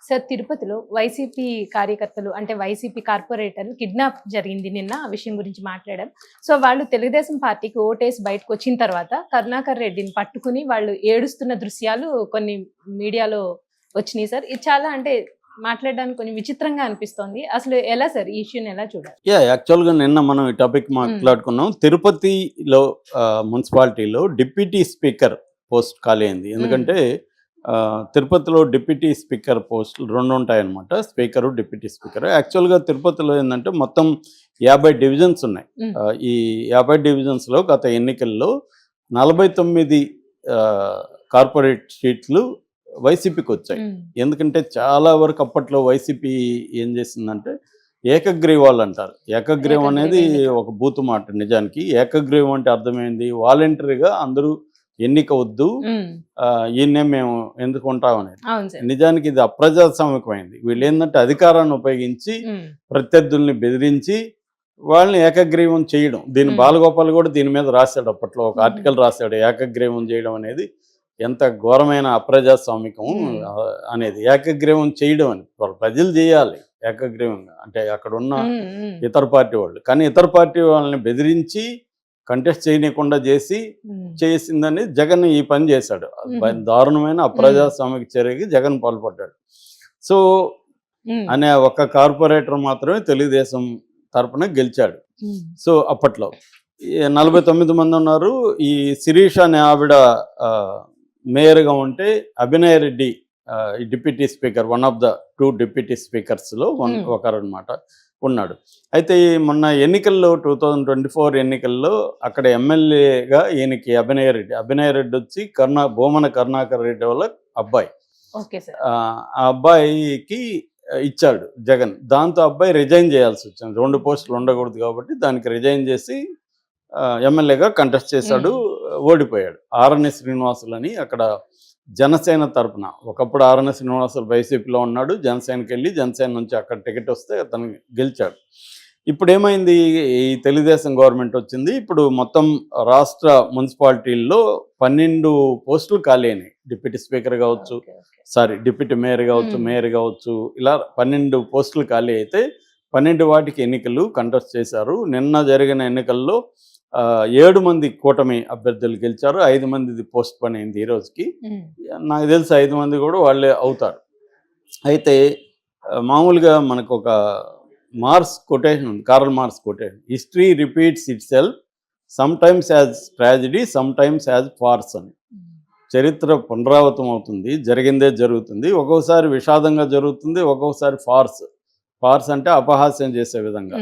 Sir తిరుపతిలో YCP కార్యకర్తలు అంటే వైసీపీ కార్పొరేటర్లు కిడ్నాప్ జరిగింది నిన్న. ఆ విషయం గురించి మాట్లాడాం. సో వాళ్ళు తెలుగుదేశం పార్టీకి ఓటేసి బయటకు వచ్చిన తర్వాత కరుణాకర్ రెడ్డిని పట్టుకుని వాళ్ళు ఏడుస్తున్న దృశ్యాలు కొన్ని మీడియాలో వచ్చినాయి సార్. ఇది చాలా అంటే మాట్లాడడానికి కొంచెం విచిత్రంగా అనిపిస్తోంది. అసలు ఎలా సార్ ఈ ఇష్యూని ఎలా చూడాలి? యాక్చువల్గా నిన్న మనం ఈ టాపిక్ మాట్లాడుకున్నాం. తిరుపతిలో మున్సిపాలిటీలో డిప్యూటీ స్పీకర్ పోస్ట్ ఖాళీ అయింది. ఎందుకంటే తిరుపతిలో డిప్యూటీ స్పీకర్ పోస్టులు 2 ఉంటాయన్నమాట, స్పీకరు డిప్యూటీ స్పీకర్. యాక్చువల్గా తిరుపతిలో ఏంటంటే మొత్తం 50 డివిజన్స్ ఉన్నాయి. ఈ 50 డివిజన్స్లో గత ఎన్నికల్లో 49 కార్పొరేట్ సీట్లు వైసీపీకి వచ్చాయి. ఎందుకంటే చాలా వరకు అప్పట్లో వైసీపీ ఏం చేసిందంటే ఏకగ్రీవాలు అంటారు. ఏకగ్రీవం అనేది ఒక బూతు మాట. నిజానికి ఏకగ్రీవం అంటే అర్థమైంది వాలంటరీగా అందరూ ఎన్నిక వద్దు, ఈయన్నే మేము ఎందుకుంటామనేది. నిజానికి ఇది అప్రజాస్వామికమైంది. వీళ్ళు ఏంటంటే అధికారాన్ని ఉపయోగించి ప్రత్యర్థుల్ని బెదిరించి వాళ్ళని ఏకగ్రీవం చేయడం. దీని బాలగోపాల్ కూడా దీని మీద రాశాడు, అప్పట్లో ఒక ఆర్టికల్ రాశాడు. ఏకగ్రీవం చేయడం అనేది ఎంత ఘోరమైన అప్రజాస్వామికం అనేది. ఏకగ్రీవం చేయడం అని ప్రజలు చేయాలి ఏకగ్రీవంగా, అంటే అక్కడ ఉన్న ఇతర పార్టీ వాళ్ళు. కానీ ఇతర పార్టీ వాళ్ళని బెదిరించి కంటెస్ట్ చేయకుండా చేసిందని జగన్ ఈ పని చేశాడు. దారుణమైన అప్రజాస్వామిక చర్యకి జగన్ పాల్పడ్డాడు. సో అనే ఒక కార్పొరేటర్ మాత్రమే తెలుగుదేశం తరపున గెలిచాడు. సో అప్పట్లో 49 మంది ఉన్నారు. ఈ శిరీష్ అనే ఆవిడ మేయర్గా ఉంటే Abhinay Reddy deputy speaker, 1 of the 2 deputy స్పీకర్స్లో ఒకరు అనమాట ఉన్నాడు. అయితే మొన్న ఎన్నికల్లో 2024 ఎన్నికల్లో అక్కడ ఎమ్మెల్యేగా ఈయనకి అభినయ్ రెడ్డి వచ్చి భూమన కరుణాకర్ రెడ్డి వాళ్ళ అబ్బాయి. ఆ అబ్బాయికి ఇచ్చాడు జగన్. దాంతో అబ్బాయి రిజైన్ చేయాల్సి వచ్చింది. 2 పోస్టులు ఉండకూడదు కాబట్టి దానికి రిజైన్ చేసి ఎమ్మెల్యేగా కంటెస్ట్ చేశాడు, ఓడిపోయాడు. ఆర్ఎన్ఏ శ్రీనివాసులు అని అక్కడ జనసేన తరపున, ఒకప్పుడు ఆర్ఎన్ఏ శ్రీనివాసులు వైసీపీలో ఉన్నాడు, జనసేనకి వెళ్ళి జనసేన నుంచి అక్కడ టికెట్ వస్తే అతను గెలిచాడు. ఇప్పుడు ఏమైంది, ఈ తెలుగుదేశం గవర్నమెంట్ వచ్చింది. ఇప్పుడు మొత్తం రాష్ట్ర మున్సిపాలిటీల్లో 12 పోస్టులు ఖాళీ అయినాయి. డిప్యూటీ స్పీకర్ కావచ్చు, డిప్యూటీ మేయర్ కావచ్చు, మేయర్ కావచ్చు, ఇలా 12 పోస్టులు ఖాళీ అయితే 12 వాటికి ఎన్నికలు కంటెస్ట్ చేశారు. నిన్న జరిగిన ఎన్నికల్లో 7 మంది కూటమి అభ్యర్థులు గెలిచారు. 5 మందిది పోస్ట్ పోన్ అయింది. ఈ రోజుకి నాకు తెలిసి 5 మంది కూడా వాళ్ళే అవుతారు. అయితే మామూలుగా మనకు ఒక మార్క్స్ కొటేషన్ ఉంది, Karl Marx quotation, history repeats it self some times as tragedy, some times as farce అని. చరిత్ర పునరావృతం అవుతుంది, జరిగిందే జరుగుతుంది. ఒక్కొక్కసారి విషాదంగా జరుగుతుంది, ఒక్కొక్కసారి ఫార్స్ అంటే అపహాస్యం చేసే విధంగా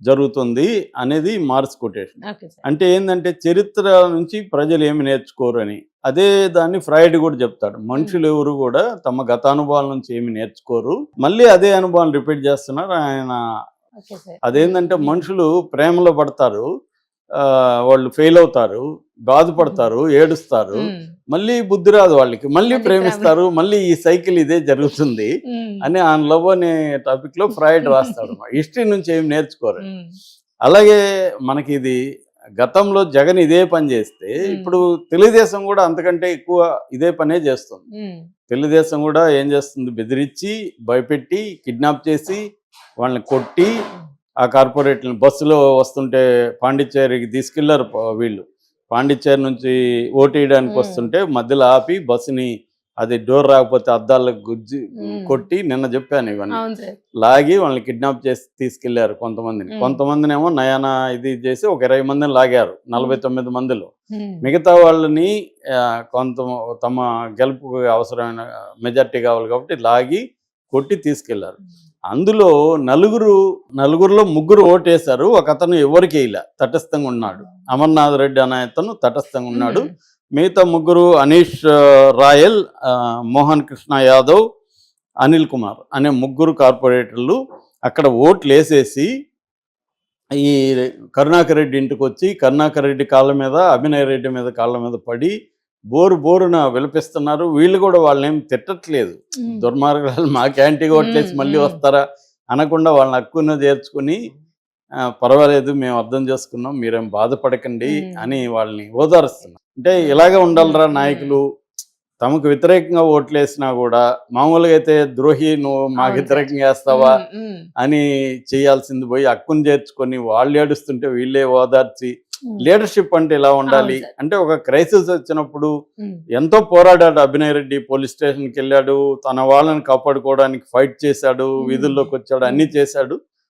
జరుగుతుంది అనేది మార్క్స్ కొటేషన్. అంటే ఏంటంటే చరిత్ర నుంచి ప్రజలు ఏమి నేర్చుకోరు అని. అదే దాన్ని ఫ్రాయిడ్ కూడా చెప్తాడు. మనుషులు ఎవరు కూడా తమ గతానుభవాల నుంచి ఏమి నేర్చుకోరు, మళ్ళీ అదే అనుభవాన్ని రిపీట్ చేస్తున్నారు ఆయన. అదేంటంటే మనుషులు ప్రేమలో పడతారు, వాళ్ళు ఫెయిల్ అవుతారు, బాధపడతారు, ఏడుస్తారు, మళ్ళీ బుద్ధి రాదు వాళ్ళకి, మళ్ళీ ప్రేమిస్తారు, మళ్ళీ ఈ సైకిల్ ఇదే జరుగుతుంది అని ఆ లవ్ అనే టాపిక్ లో ఫ్రాయిడ్ రాస్తాడు. హిస్టరీ నుంచి ఏమి నేర్చుకోరు. అలాగే మనకి ఇది గతంలో జగన్ ఇదే పని చేస్తే ఇప్పుడు తెలుగుదేశం కూడా అంతకంటే ఎక్కువ ఇదే పనే చేస్తుంది. తెలుగుదేశం కూడా ఏం చేస్తుంది, బెదిరించి భయపెట్టి కిడ్నాప్ చేసి వాళ్ళని కొట్టి ఆ కార్పొరేట్లను బస్సులో వస్తుంటే పాండిచ్చేరికి తీసుకెళ్లారు. వీళ్ళు పాండిచ్చేరి నుంచి ఓటేయడానికి వస్తుంటే మధ్యలో ఆపి బస్సుని, అది డోర్ రాకపోతే అద్దాలకు గుజ్జి కొట్టి, నిన్న చెప్పాను ఇవన్నీ, లాగి వాళ్ళని కిడ్నాప్ చేసి తీసుకెళ్లారు కొంతమందినేమో నయానా ఇది చేసి ఒక 20 మందిని లాగారు 49 మందిలో. మిగతా వాళ్ళని తమ గెలుపు అవసరమైన మెజార్టీ కావాలి కాబట్టి లాగి కొట్టి తీసుకెళ్లారు. అందులో నలుగురులో 3 ఓటేశారు. ఒక అతను ఎవరికి వేయలే, తటస్థంగా ఉన్నాడు. అమర్నాథ్ రెడ్డి అనే అతను తటస్థంగా ఉన్నాడు. మిగతా 3 అనీష్ రాయల్, మోహన్ కృష్ణ యాదవ్, అనిల్ కుమార్ అనే 3 కార్పొరేటర్లు అక్కడ ఓట్లు వేసేసి ఈ కరుణాకర్ రెడ్డి ఇంటికి వచ్చి కరుణాకర్ రెడ్డి కాళ్ళ మీద, అభినయ్ రెడ్డి మీద కాళ్ళ మీద పడి బోరున విలపిస్తున్నారు. వీళ్ళు కూడా వాళ్ళని తిట్టట్లేదు. దుర్మార్గాలు మా క్యాంటీగా ఓట్లేసి మళ్ళీ వస్తారా అనకుండా వాళ్ళని హక్కున చేర్చుకుని, పర్వాలేదు మేము అర్థం చేసుకున్నాం, మీరేం బాధపడకండి అని వాళ్ళని ఓదారుస్తున్నారు. అంటే ఇలాగే ఉండాలిరా నాయకులు, తమకు వ్యతిరేకంగా ఓట్లేసినా కూడా మామూలుగా అయితే ద్రోహి నువ్వు మాకు అవును వ్యతిరేకంగా వేస్తావా ఉమ్, ఉమ్, అని చేయాల్సింది పోయి హక్కును చేర్చుకొని వాళ్ళు ఏడుస్తుంటే వీళ్ళే ఓదార్చి ఉమ్, లీడర్షిప్ అంటే ఇలా ఉండాలి. అవును సార్. అంటే ఒక క్రైసిస్ వచ్చినప్పుడు ఉమ్, ఎంతో పోరాడాడు అభినయ్ రెడ్డి. పోలీస్ స్టేషన్కి వెళ్ళాడు, తన వాళ్ళని కాపాడుకోవడానికి ఫైట్ చేశాడు, ఉమ్, వీధుల్లోకి వచ్చాడు, అన్ని చేశాడు.